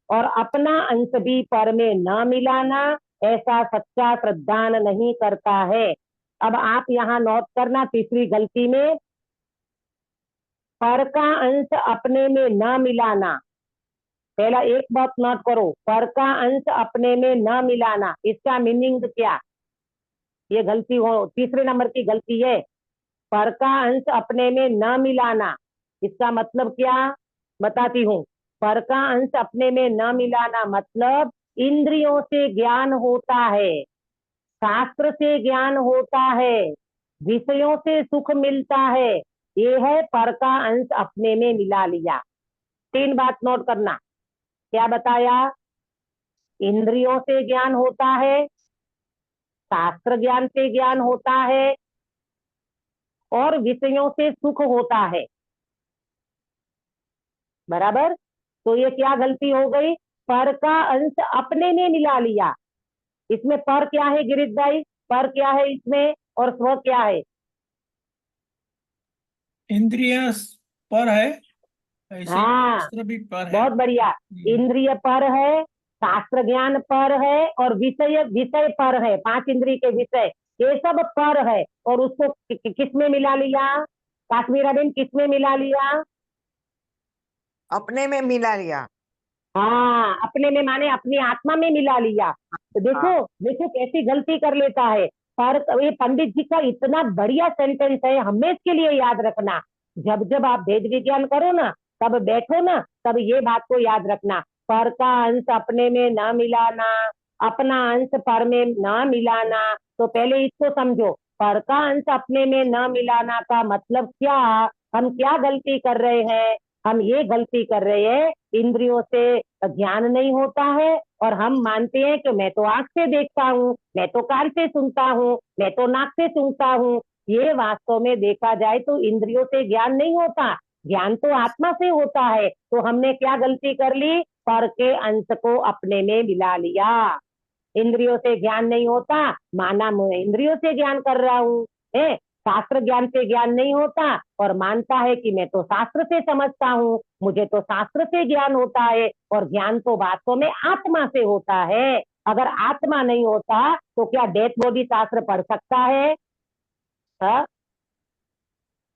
और अपना अंश भी पर में न मिलाना ऐसा सच्चा श्रद्धान नहीं करता है। अब आप यहाँ नोट करना तीसरी गलती में, पर का अंश अपने में न मिलाना। पहला एक बात नोट करो, पर का अंश अपने में न मिलाना, इसका मीनिंग क्या? ये गलती हो, तीसरे नंबर की गलती है, पर का अंश अपने में न मिलाना। इसका मतलब क्या बताती हूँ। पर का अंश अपने में न मिलाना मतलब इंद्रियों से ज्ञान होता है, शास्त्र से ज्ञान होता है, विषयों से सुख मिलता है, ये है पर का अंश अपने में मिला लिया। 3 बात नोट करना। क्या बताया? इंद्रियों से ज्ञान होता है, शास्त्र ज्ञान से ज्ञान होता है और विषयों से सुख होता है। बराबर। तो ये क्या गलती हो गई? पर का अंश अपने में मिला लिया। इसमें पर क्या है गिरीश भाई? पर क्या है इसमें और स्व क्या है? इंद्रिय पर है, ऐसे ही हाँ, शास्त्र भी पर है। बहुत बढ़िया। इंद्रिय पर है, शास्त्र ज्ञान पर है और विषय विषय पर है, 5 इंद्रिय के विषय, ये सब पर है। और उसको किसमें मिला लिया काश्मीरा बेन, किसमें मिला लिया? अपने में मिला लिया। हाँ, अपने में माने अपनी आत्मा में मिला लिया। तो देखो देखो कैसी गलती कर लेता है। पर ये पंडित जी का इतना बढ़िया सेंटेंस है, हमें इसके लिए याद रखना। जब जब आप वेद विज्ञान करो ना, तब बैठो ना, तब ये बात को याद रखना। पर का अंश अपने में न मिलाना, अपना अंश पर में न मिलाना। तो पहले इसको समझो, पर का अंश अपने में न मिलाना का मतलब क्या? हम क्या गलती कर रहे हैं? हम ये गलती कर रहे हैं, इंद्रियों से ज्ञान नहीं होता है और हम मानते हैं कि मैं तो आंख से देखता हूँ, मैं तो कान से सुनता हूँ, मैं तो नाक से सूंघता हूँ। ये वास्तव में देखा जाए तो इंद्रियों से ज्ञान नहीं होता, ज्ञान तो आत्मा से होता है। तो हमने क्या गलती कर ली? पर के अंश को अपने में मिला लिया। इंद्रियों से ज्ञान नहीं होता, माना मैं इंद्रियों से ज्ञान कर रहा हूँ, है। शास्त्र ज्ञान से ज्ञान नहीं होता और मानता है कि मैं तो शास्त्र से समझता हूँ, मुझे तो शास्त्र से ज्ञान होता है। और ज्ञान तो वास्तव में आत्मा से होता है। अगर आत्मा नहीं होता तो क्या डेथ बॉडी शास्त्र पढ़ सकता है? हाँ?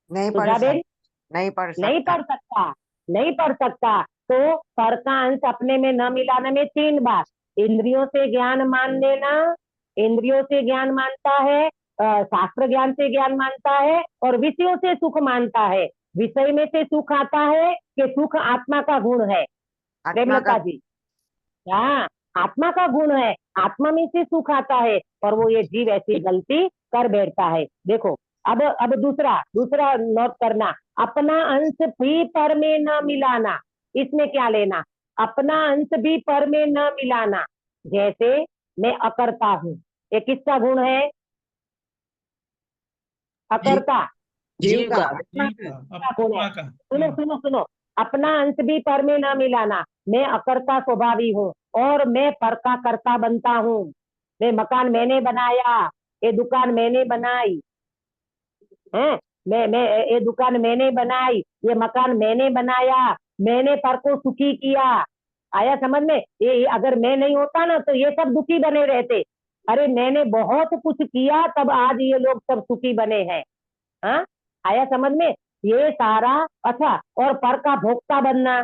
नहीं पढ़ सुजाबेन, सकता, नहीं पढ़ नहीं सकता। पढ़ सकता, नहीं पढ़ सकता। तो पर का अंश अपने में न मिलाने में तीन बात: इंद्रियों से ज्ञान मान लेना, इंद्रियों से ज्ञान मानता है, शास्त्र ज्ञान से ज्ञान मानता है और विषयों से सुख मानता है। विषय में से सुख आता है कि सुख आत्मा का गुण है? आत्मा प्रेमलता का जी, हाँ, आत्मा का गुण है, आत्मा में से सुख आता है। और वो ये जीव ऐसी गलती कर बैठता है। देखो, अब दूसरा दूसरा नोट करना, अपना अंश भी पर में न मिलाना। इसमें क्या लेना? अपना अंश भी पर में न मिलाना। जैसे मैं अकर्ता हूं, ये किसका गुण है? अकर्ता जीव जीव का। आत्मा जीव का। का, का गुण है। आत्मा का। सुनो सुनो सुनो, अपना अंश भी पर में न मिलाना। मैं अकर्ता स्वभावी हूँ और मैं पर का कर्ता बनता हूँ। मैं मकान मैंने बनाया, ये दुकान मैंने बनाई, है। मैं ये दुकान मैंने बनाई, ये मकान मैंने बनाया, मैंने पर को सुखी किया। आया समझ में? ये अगर मैं नहीं होता ना तो ये सब दुखी बने रहते। अरे मैंने बहुत कुछ किया तब आज ये लोग सब सुखी बने हैं। हाँ, आया समझ में? ये सारा। अच्छा, और पर का भोक्ता बनना।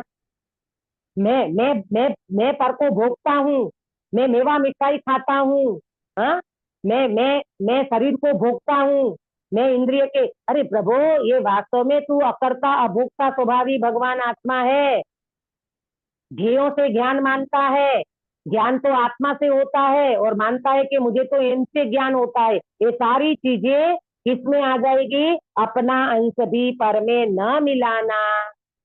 मैं पर को भोगता हूँ, मैं मेवा मिठाई खाता हूँ। हाँ, मैं शरीर को भोगता हूँ, मैं इंद्रिय के। अरे प्रभु, ये वास्तव में तू अकर्ता अभोक्ता स्वभावी भगवान आत्मा है। ध्येयों से ज्ञान मानता है, ज्ञान तो आत्मा से होता है और मानता है कि मुझे तो इनसे ज्ञान होता है। ये सारी चीजें किसमें आ जाएगी? अपना अंश भी पर में न मिलाना।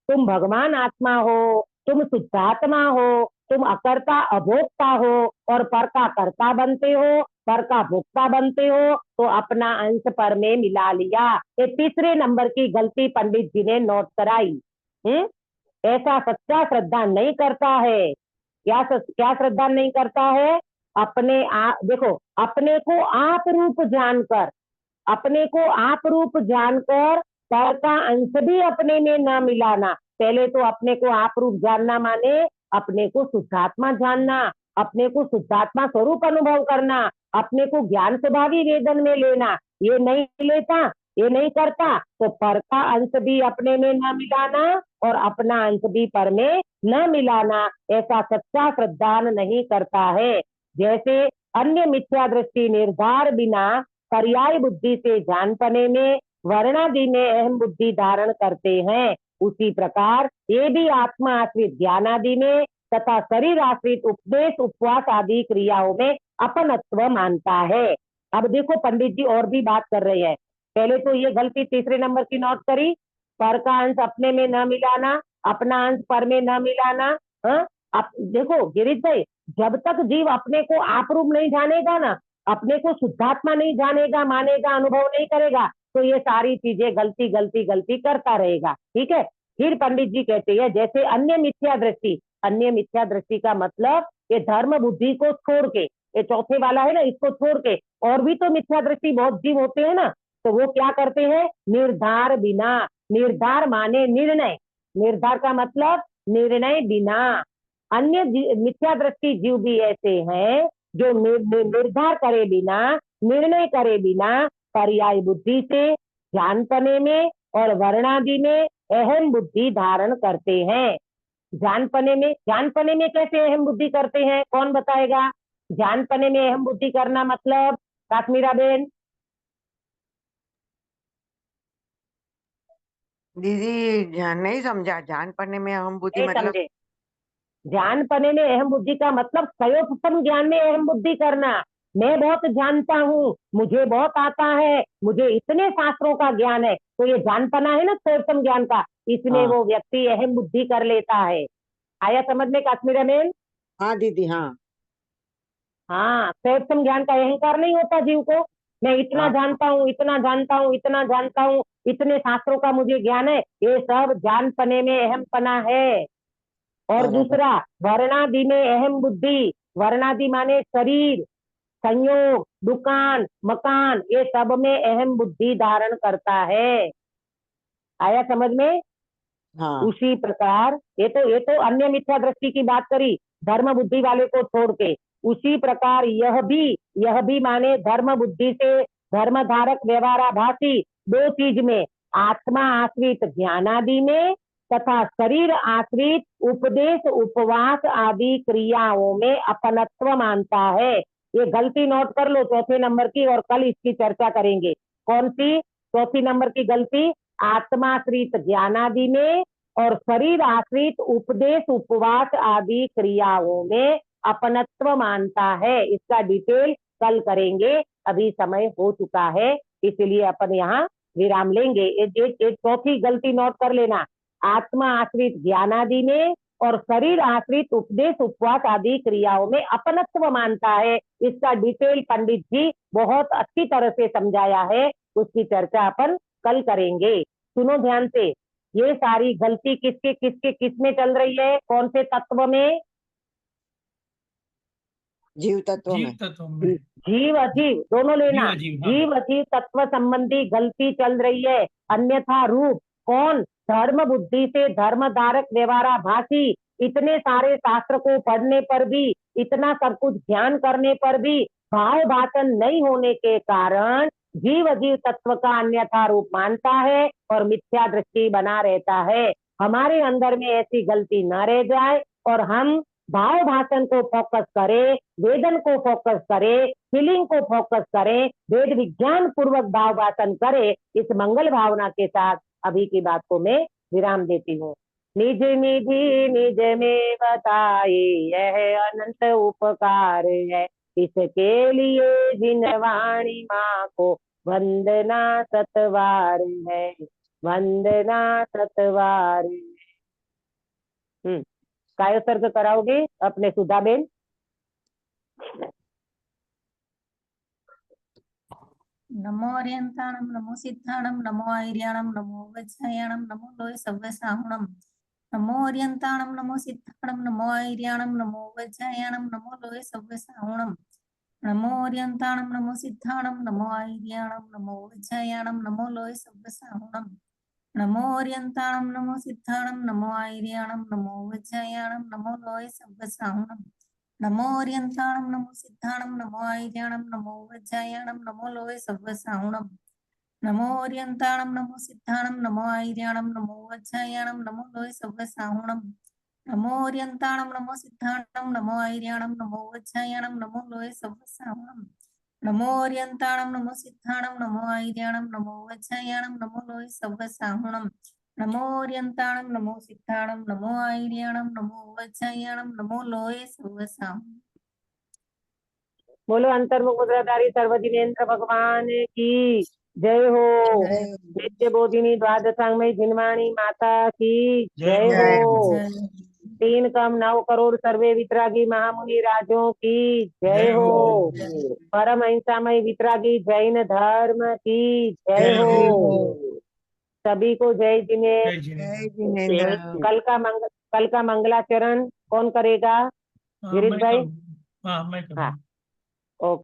तुम भगवान आत्मा हो, तुम शुद्धात्मा हो, तुम अकर्ता अभोक्ता हो और पर का कर्ता बनते हो, पर का भोक्ता बनते हो, तो अपना अंश पर में मिला लिया। ये तीसरे नंबर की गलती पंडित जी ने नोट कराई। ऐसा सच्चा श्रद्धा नहीं करता है। क्या श्रद्धा नहीं करता है? अपने आप देखो, अपने को आप रूप जानकर, अपने को आप रूप जानकर पर का अंश भी अपने में न मिलाना। पहले तो अपने को आप रूप जानना माने अपने को शुद्धात्मा जानना, अपने को शुद्धात्मा स्वरूप अनुभव करना, अपने को ज्ञान स्वभावी वेदन में लेना। ये नहीं लेता, ये नहीं करता तो पर का अंश भी अपने में न मिलाना और अपना अंश भी पर में न मिलाना। ऐसा सच्चा श्रद्धान नहीं करता है। जैसे अन्य मिथ्या दृष्टि निर्धार बिना पर्याय बुद्धि से जान पने में वर्णादि में अहम बुद्धि धारण करते हैं, उसी प्रकार ये भी आत्मा आश्रित ज्ञान आदि में तथा शरीर आश्रित उपदेश उपवास आदि क्रियाओं में अपनत्व मानता है। अब देखो पंडित जी और भी बात कर रहे हैं। पहले तो ये गलती तीसरे नंबर की नोट करी, पर का अंश अपने में न मिलाना, अपना अंश पर में न मिलाना। हाँ, अब देखो गिरीश भाई, जब तक जीव अपने को आप रूप नहीं जानेगा ना, अपने को शुद्धात्मा नहीं जानेगा, मानेगा, अनुभव नहीं करेगा, तो ये सारी चीजें गलती गलती गलती करता रहेगा। ठीक है। फिर पंडित जी कहते हैं जैसे अन्य मिथ्या दृष्टि, अन्य मिथ्या दृष्टि का मतलब ये धर्म बुद्धि को छोड़ के, ये चौथे वाला है ना, इसको छोड़ के और भी तो मिथ्या दृष्टि बहुत जीव होते हैं ना, तो वो क्या करते हैं? निर्धार बिना, निर्धार माने निर्णय, निर्धार का मतलब निर्णय बिना। अन्य मिथ्या दृष्टि जीव भी ऐसे हैं जो निर्धार करे बिना, निर्णय करे बिना पर्याय बुद्धि से जानपने में और वर्णादि में अहम बुद्धि धारण करते हैं। जानपने में कैसे अहम बुद्धि करते हैं, कौन बताएगा? जानपने में अहम बुद्धि करना मतलब काश्मीरा बेन? दीदी नहीं समझा, जान पढ़ने में हम बुद्धि नहीं मतलब समझे? ज्ञान पने में अहम बुद्धि का मतलब सयोपम ज्ञान में अहम बुद्धि करना। मैं बहुत जानता हूँ, मुझे बहुत आता है, मुझे इतने शास्त्रों का ज्ञान है, तो ये जानपना है ना सयोपम ज्ञान का, इसमें हाँ। वो व्यक्ति अहम बुद्धि कर लेता है। आया समझ में काश्मीर में? हाँ दीदी, हाँ हाँ, सयोपम ज्ञान का अहंकार नहीं होता जीव को, मैं इतना हाँ जानता हूँ, इतना जानता हूँ, इतना जानता हूँ, इतने शास्त्रों का मुझे ज्ञान है, ये सब जानपने में अहमपना है। और बराबर। दूसरा, वर्णादि में अहम बुद्धि, वर्णादि माने शरीर, संयोग, दुकान, मकान, ये सब में अहम बुद्धि धारण करता है। आया समझ में? हाँ उसी प्रकार ये तो अन्य मिथ्या दृष्टि की बात करी, धर्म बुद्धि वाले को छोड़ के। उसी प्रकार यह भी माने धर्म बुद्धि से धर्म धारक व्यवहाराभासी दो चीज में, आत्मा आश्रित ज्ञानादि में तथा शरीर आश्रित उपदेश उपवास आदि क्रियाओं में अपनत्व मानता है। ये गलती नोट कर लो चौथे नंबर की, और कल इसकी चर्चा करेंगे। कौन सी चौथी नंबर की गलती? आत्माश्रित ज्ञानादि में और शरीर आश्रित उपदेश उपवास आदि क्रियाओं में अपनत्व मानता है। इसका डिटेल कल करेंगे, अभी समय हो चुका है, इसलिए अपन यहाँ विराम लेंगे। ये चौथी गलती नोट कर लेना, आत्मा आश्रित ज्ञानादि में और शरीर आश्रित उपदेश उपवास आदि क्रियाओं में अपनत्व मानता है। इसका डिटेल पंडित जी बहुत अच्छी तरह से समझाया है, उसकी चर्चा अपन कल करेंगे। सुनो ध्यान से, ये सारी गलती किसके किसके किसमें चल रही है, कौन से तत्व में? जीव तत्व जीव में। तत्व में, जीव अजीव दोनों लेना। जीव अजीव, हाँ। जीव अजीव तत्व संबंधी गलती चल रही है। अन्यथा रूप कौन? धर्म बुद्धि से धर्म धारक व्यवहाराभासी, इतने सारे शास्त्र को पढ़ने पर भी, इतना सब कुछ ध्यान करने पर भी भाव भाषण नहीं होने के कारण जीव अजीव तत्व का अन्यथा रूप मानता है और मिथ्या दृष्टि बना रहता है। हमारे अंदर में ऐसी गलती न रह जाए और हम भाव भाषण को फोकस करें, वेदन को फोकस करें, फीलिंग को फोकस करें, वेद विज्ञान पूर्वक भाव भाषण करें। इस मंगल भावना के साथ अभी की बात को मैं विराम देती हूँ। निज निधि निज में बताए यह अनंत उपकार है, इसके लिए जिन वाणी माँ को वंदना सतवार है, वंदना सतवार है। काय सर्ग कराओगे अपने सुधाबेन? नमो अर्यंताणं नमो सिद्धाणं नमो आयर्याणं नमो वज्रयाणं नमो लोय सव्यसाहुणं नमो अर्यंताणं नमो सिद्धाणं नमो आयर्याणं नमो वज्रयाणं नमो लोय सव्यसाहुणं नमो अर्यंताणं नमो सिद्धाणं नमो आयर्याणं नमो वज्रयाणं नमो लोय सव्यसाहुणं नमो अर्यंताणं नमो सिद्धाणं नमो आयर्याणं नमो वज्रयाणं नमो लोय सव्यसाहुणं नमो अर्यंताणं नमो सिद्धाणं नमो आयर्याणं नमो वज्रयाणं नमो लोय सव्यसाहुणं नमो अर्यंताणं नमो सिद्धाणं नमो आयर्याणं नमो वज्रयाणं नमो लोय सव्यसाहुणं नमो अर्यंताणं नमो सिद्धाणं नमो आयर्याणं नमो वज्रयाणं नमो लोय सव्यसाहुणं नमो अर्यंताणं नमो सिद्धाणं नमो आयर्याणं नमो वज्रयाणं नमो लोय सव्यसाहुणं नमो अर्यंताणं नमो सिद्धाणं नमो आयर्याणं नमो वज्रयाणं नमो लोय सव्यसाहुणं। बोलो अंतर्मुख मुद्राधारी सर्वजिनेन्द्र भगवान की जय हो। नित्य बोधिनी द्वादशांगमयी जिनवाणी माता की जय हो। जय 3 कम 9 करोड़ सर्वे वितरागी महामुनि राजों की जय हो। परम अहिंसामय वितरागी जैन धर्म की जय हो। सभी को जय जिनेन्द्र। जय जिनेन्द्र। जय जिनेन्द्र। कल का मंगलाचरण कौन करेगा? हाँ, गिरीश मैं भाई? करूँ। हाँ, मैं करूँ। हाँ, ओके।